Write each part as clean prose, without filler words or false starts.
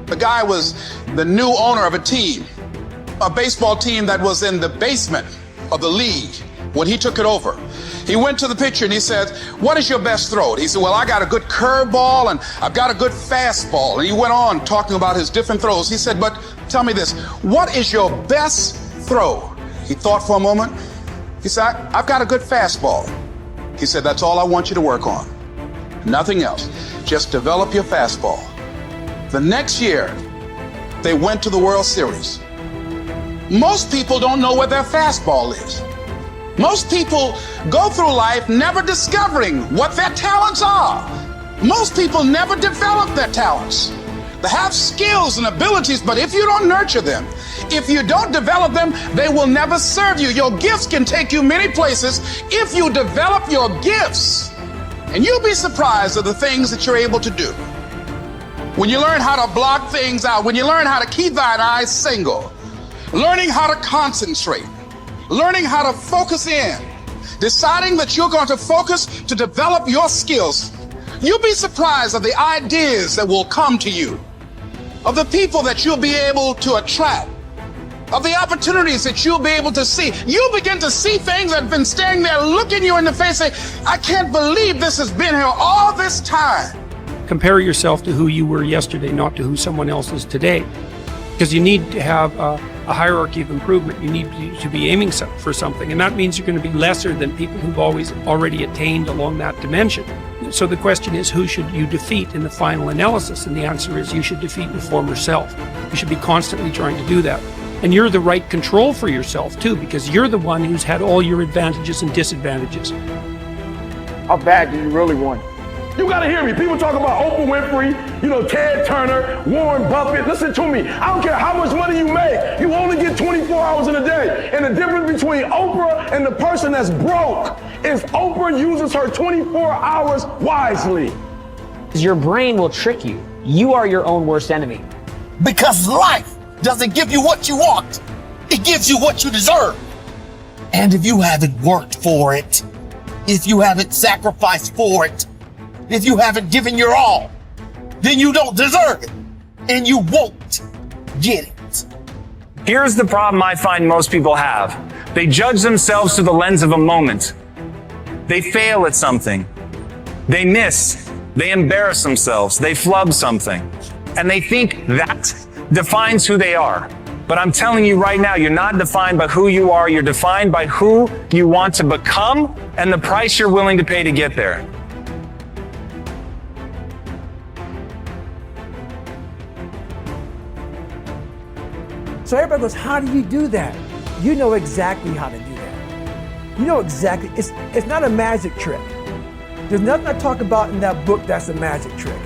The guy was the new owner of a team, a baseball team that was in the basement of the league when he took it over. He went to the pitcher and he said, "What is your best throw?" He said, "Well, I got a good curveball and I've got a good fastball." And he went on talking about his different throws. He said, "But tell me this, what is your best throw?" He thought for a moment. He said, "I've got a good fastball." He said, "That's all I want you to work on. Nothing else. Just develop your fastball." The next year, they went to the World Series. Most people don't know where their fastball is. Most people go through life never discovering what their talents are. Most people never develop their talents. They have skills and abilities, but if you don't nurture them, if you don't develop them, they will never serve you. Your gifts can take you many places if you develop your gifts. And you'll be surprised at the things that you're able to do. When you learn how to block things out, when you learn how to keep thine eyes single, learning how to concentrate, learning how to focus in, deciding that you're going to focus to develop your skills, you'll be surprised at the ideas that will come to you, of the people that you'll be able to attract, of the opportunities that you'll be able to see. You'll begin to see things that have been standing there looking you in the face saying, "I can't believe this has been here all this time." Compare yourself to who you were yesterday, not to who someone else is today. Because you need to have a hierarchy of improvement. You need to be aiming for something. And that means you're going to be lesser than people who've already attained along that dimension. So the question is, who should you defeat in the final analysis? And the answer is, you should defeat your former self. You should be constantly trying to do that. And you're the right control for yourself too, because you're the one who's had all your advantages and disadvantages. How bad do you really want it? You gotta hear me. People talk about Oprah Winfrey, Ted Turner, Warren Buffett. Listen to me. I don't care how much money you make. You only get 24 hours in a day. And the difference between Oprah and the person that's broke is Oprah uses her 24 hours wisely. Your brain will trick you. You are your own worst enemy. Because life doesn't give you what you want. It gives you what you deserve. And if you haven't worked for it, if you haven't sacrificed for it, if you haven't given your all, then you don't deserve it. And you won't get it. Here's the problem I find most people have. They judge themselves through the lens of a moment. They fail at something. They miss. They embarrass themselves. They flub something. And they think that defines who they are. But I'm telling you right now, you're not defined by who you are. You're defined by who you want to become and the price you're willing to pay to get there. So everybody goes, how do you do that? You know exactly how to do that. You know exactly, it's not a magic trick. There's nothing I talk about in that book that's a magic trick.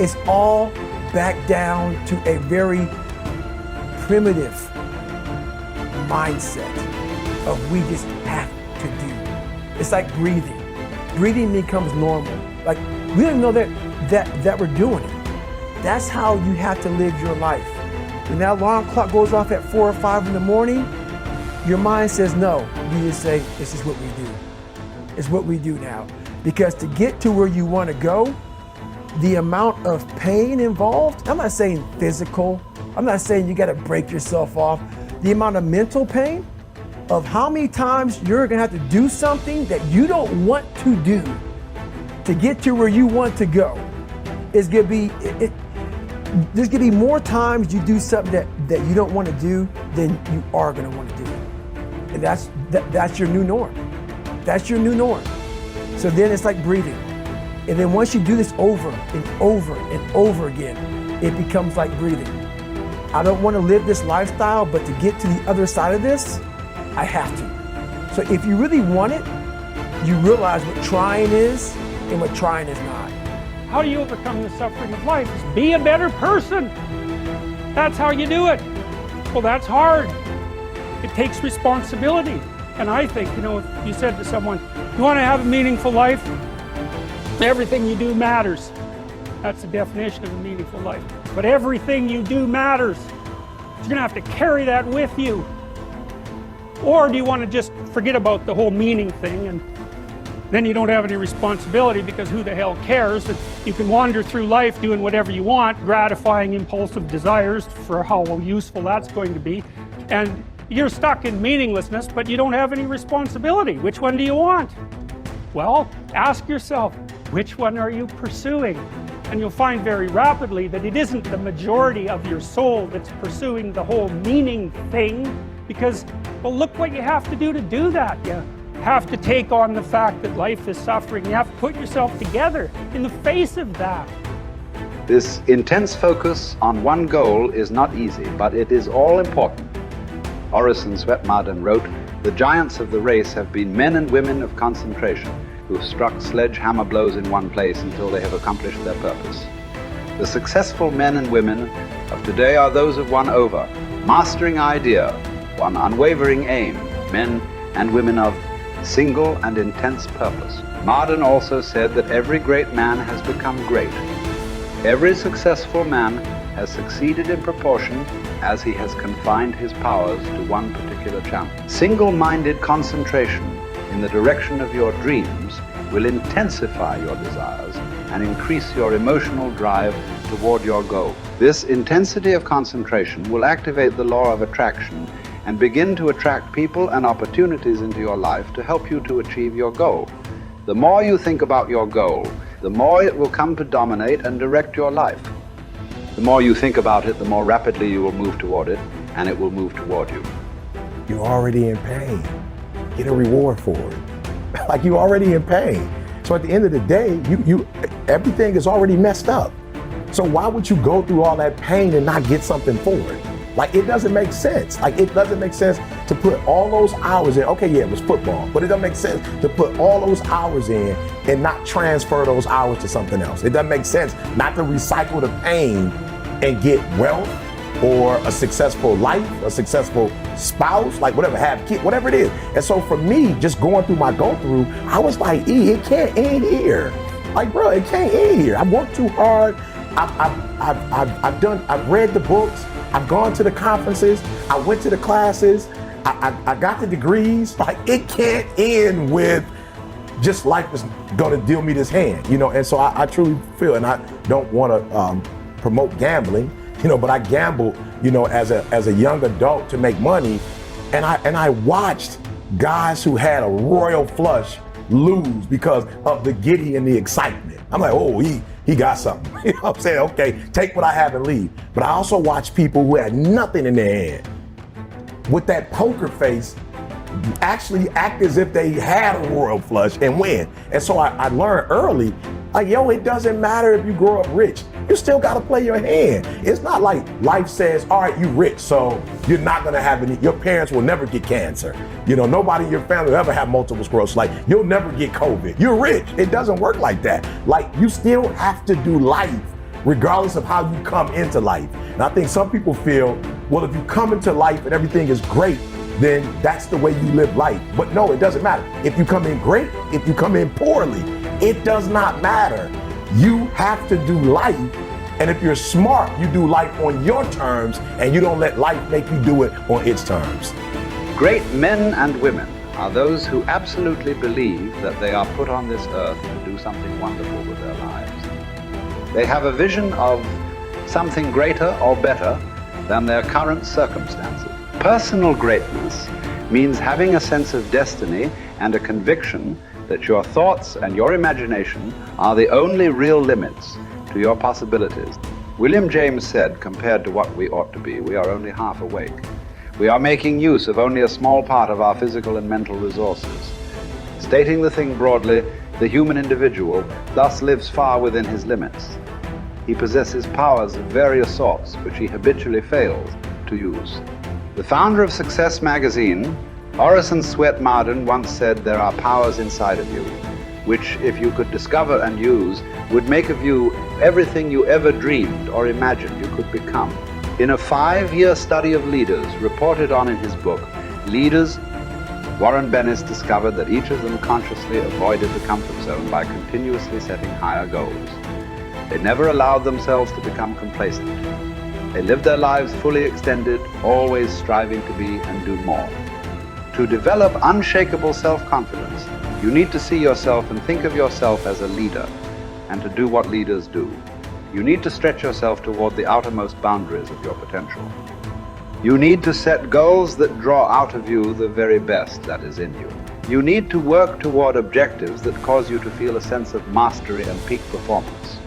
It's all back down to a very primitive mindset of we just have to do. It's like breathing. Breathing becomes normal. Like we don't know that we're doing it. That's how you have to live your life. When that alarm clock goes off at 4 or 5 in the morning, your mind says no. You just say, this is what we do. It's what we do now. Because to get to where you want to go, the amount of pain involved, I'm not saying physical, I'm not saying you got to break yourself off. The amount of mental pain of how many times you're going to have to do something that you don't want to do to get to where you want to go is going to be, there's going to be more times you do something that you don't want to do than you are going to want to do. And that's your new norm. That's your new norm. So then it's like breathing. And then once you do this over and over and over again, it becomes like breathing. I don't want to live this lifestyle, but to get to the other side of this, I have to. So if you really want it, you realize what trying is and what trying is not. How do you overcome the suffering of life? Is be a better person. That's how you do it. Well, that's hard. It takes responsibility. And I think, if you said to someone, you want to have a meaningful life? Everything you do matters. That's the definition of a meaningful life. But everything you do matters. You're going to have to carry that with you. Or do you want to just forget about the whole meaning thing and then you don't have any responsibility, because who the hell cares? And you can wander through life doing whatever you want, gratifying impulsive desires for how useful that's going to be. And you're stuck in meaninglessness, but you don't have any responsibility. Which one do you want? Well, ask yourself, which one are you pursuing? And you'll find very rapidly that it isn't the majority of your soul that's pursuing the whole meaning thing, because, well, look what you have to do that. You have to take on the fact that life is suffering. You have to put yourself together in the face of that. This intense focus on one goal is not easy, but it is all important. Orison Swetmarden wrote, "The giants of the race have been men and women of concentration, who've struck sledgehammer blows in one place until they have accomplished their purpose. The successful men and women of today are those of one mastering idea, one unwavering aim, men and women of single and intense purpose." Marden also said that every great man has become great. Every successful man has succeeded in proportion as he has confined his powers to one particular channel. Single-minded concentration in the direction of your dreams will intensify your desires and increase your emotional drive toward your goal. This intensity of concentration will activate the law of attraction and begin to attract people and opportunities into your life to help you to achieve your goal. The more you think about your goal, the more it will come to dominate and direct your life. The more you think about it, the more rapidly you will move toward it, and it will move toward you. You're already in pain. Get a reward for it. Like, you're already in pain. So at the end of the day, everything is already messed up. So why would you go through all that pain and not get something for it? Like, it doesn't make sense. Like, it doesn't make sense to put all those hours in. Okay, yeah, it was football, but it doesn't make sense to put all those hours in and not transfer those hours to something else. It doesn't make sense not to recycle the pain and get wealth or a successful life, a successful spouse, like whatever, have kids, whatever it is. And so for me, just going through my go-through, I was like, it can't end here. Like, bro, it can't end here. I've worked too hard. I've read the books. I've gone to the conferences. I went to the classes. I got the degrees. Like, it can't end with just life is gonna deal me this hand, you know? And so I truly feel, and I don't wanna promote gambling, you know, but I gambled, you know, as a young adult to make money. And I watched guys who had a royal flush lose because of the giddy and the excitement. I'm like, oh, he got something. You know what I'm saying? Okay, take what I have and leave. But I also watched people who had nothing in their hand with that poker face actually act as if they had a royal flush and win. And so I learned early, like, yo, it doesn't matter if you grow up rich. You still gotta play your hand. It's not like life says, all right, you rich, so you're not gonna have any, your parents will never get cancer. You know, nobody in your family will ever have multiple sclerosis. Like, you'll never get COVID. You're rich. It doesn't work like that. Like, you still have to do life regardless of how you come into life. And I think some people feel, well, if you come into life and everything is great, then that's the way you live life. But no, it doesn't matter. If you come in great, if you come in poorly, it does not matter. You have to do life. And if you're smart, you do life on your terms and you don't let life make you do it on its terms. Great men and women are those who absolutely believe that they are put on this earth to do something wonderful with their lives. They have a vision of something greater or better than their current circumstances. Personal greatness means having a sense of destiny and a conviction that your thoughts and your imagination are the only real limits to your possibilities. William James said, compared to what we ought to be, we are only half awake. We are making use of only a small part of our physical and mental resources. Stating the thing broadly, the human individual thus lives far within his limits. He possesses powers of various sorts which he habitually fails to use. The founder of Success magazine, Orison Swetmarden, once said, there are powers inside of you, which, if you could discover and use, would make of you everything you ever dreamed or imagined you could become. In a 5-year study of leaders reported on in his book, Leaders, Warren Bennis discovered that each of them consciously avoided the comfort zone by continuously setting higher goals. They never allowed themselves to become complacent. They lived their lives fully extended, always striving to be and do more. To develop unshakable self-confidence, You need to see yourself and think of yourself as a leader, and to do what leaders do. You need to stretch yourself toward the outermost boundaries of your potential. You need to set goals that draw out of you the very best that is in you. You need to work toward objectives that cause you to feel a sense of mastery and peak performance.